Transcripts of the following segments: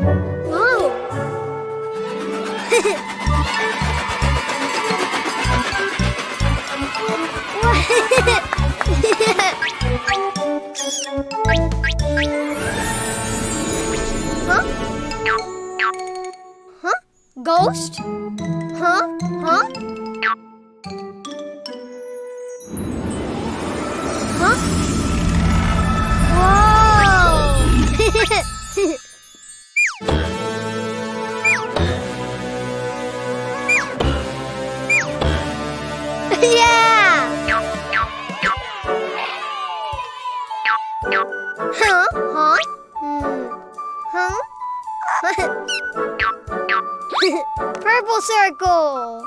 Oh. Huh? Huh? Ghost? Huh? Huh? Huh? Whoa! Yeah! Huh? Huh? Huh? Purple circle.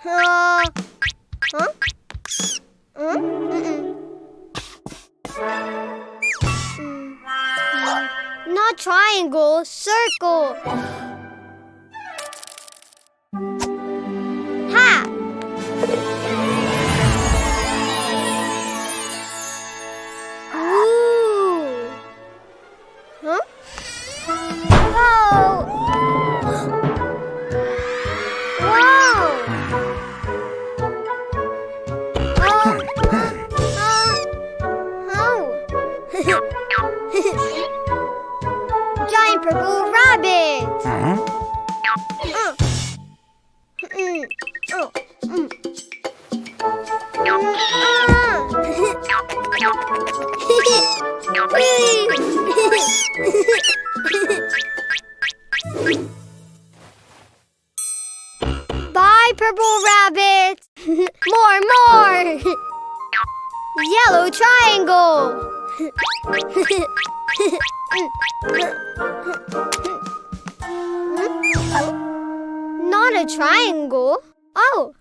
Huh? Not triangle, circle. Ha! Ooh. Huh? Whoa! Whoa! Giant purple rabbit. Bye, purple rabbit. More. Yellow triangle. Not a triangle. Oh.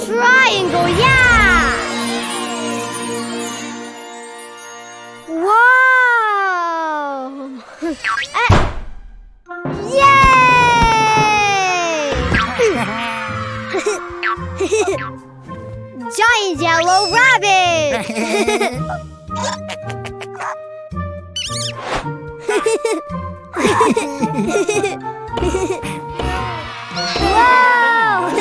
Triangle, yeah! Wow! Yay! Giant yellow rabbit! Wow!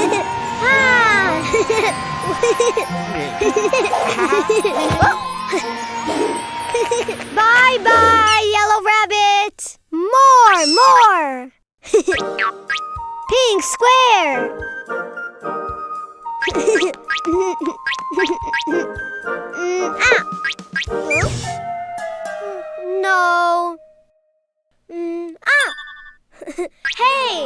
Bye, yellow rabbit! More! Pink square! No. Hey!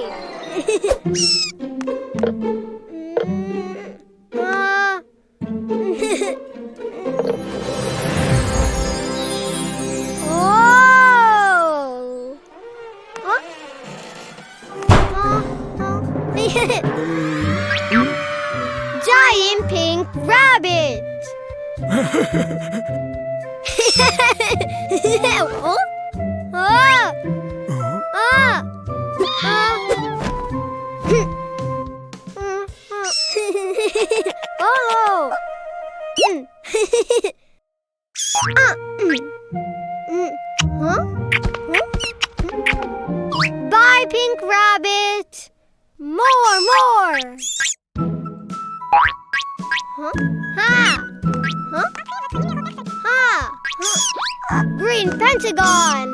Oh! Huh? Giant pink rabbit! Oh? Oh! Bye, pink rabbit! More! Huh? Ha! Huh? Ha! Huh? Green pentagon!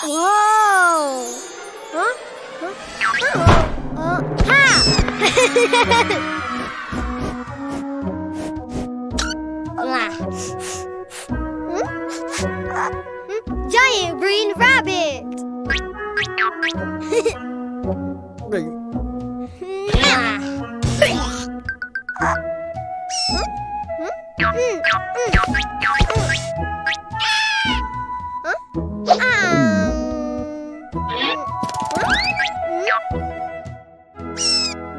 Whoa! Huh? Ha! Giant green rabbit!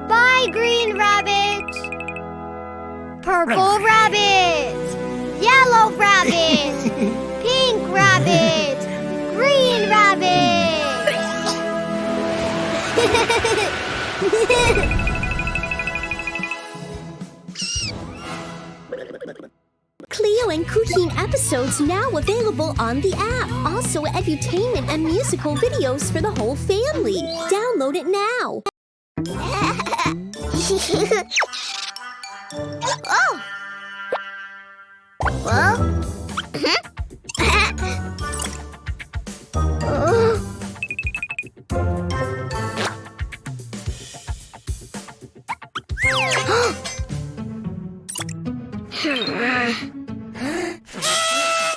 Bye, green rabbit! Purple rabbit! Yellow rabbit! Pink rabbit! Green rabbit! Cleo and Cuquín episodes now available on the app. Also edutainment and musical videos for the whole family. Download it now. Oh! Well?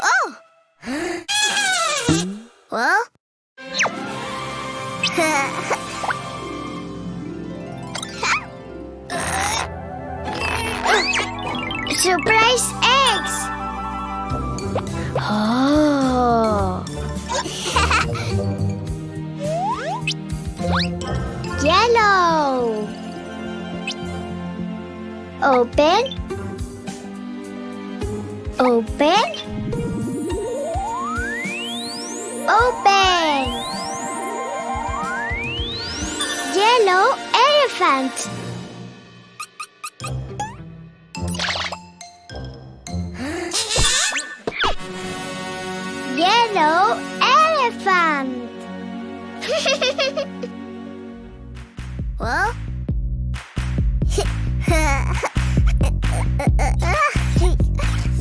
Oh! Well? Surprise eggs! Oh! Yellow! Open. Open. Open. Yellow elephant. Yellow elephant. Well?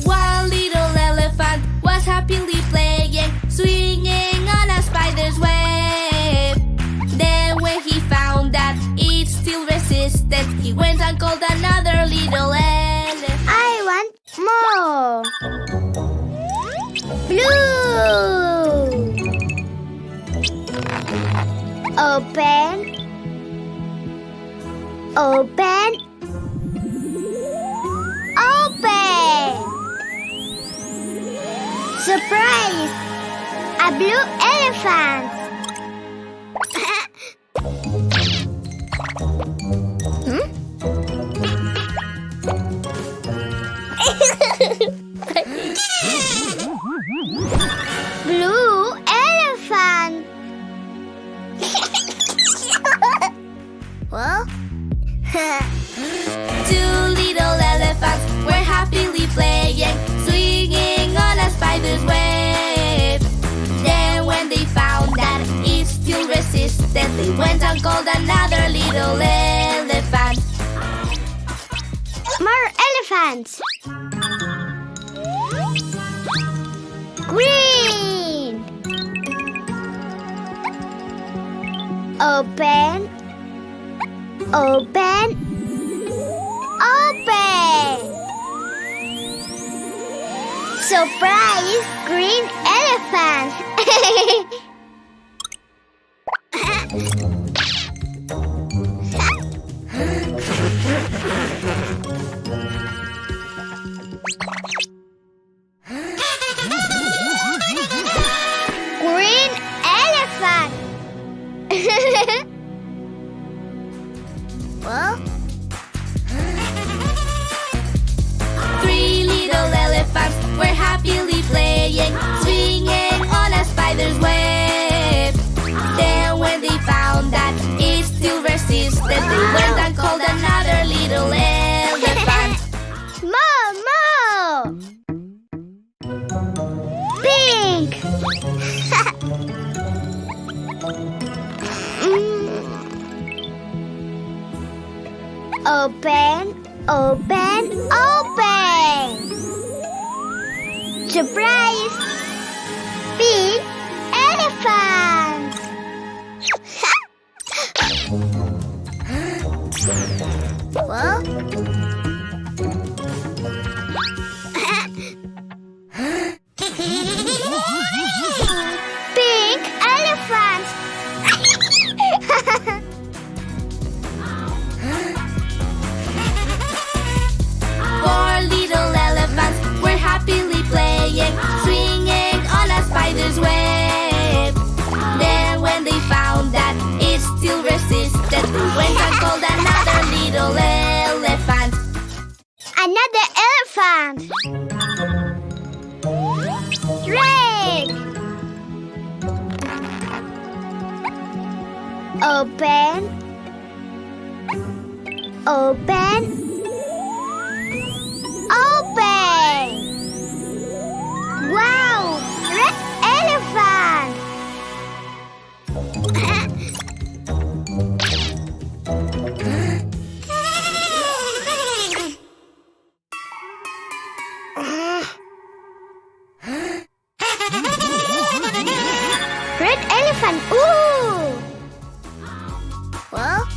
One little elephant was happily playing, swinging on a spider's web. Then when he found that it still resisted, he went and called another little elephant. I want more. Blue. Open. Open. Open. Surprise! A blue elephant. Blue elephant. Well? Two little elephants were happily playing, swinging on a spider's web. Then when they found that it still resisted, they went and called another little elephant. More elephants. Green. Open. Open. Open. Surprise! Green elephant. Green elephant. Well? Three little elephants were happily playing, swinging on a spider's web. Then when they found that it still resisted, they went and called another little elephant. More. Pink. Open. Open. Open. Surprise! Big elephant. Well? Pink elephant. Four little elephants were happily playing, swinging on a spider's web. Then when they found that it still resisted, they went and called another little elephant. Open. Open. Wow! Red elephant. Red elephant. Ooh! Well.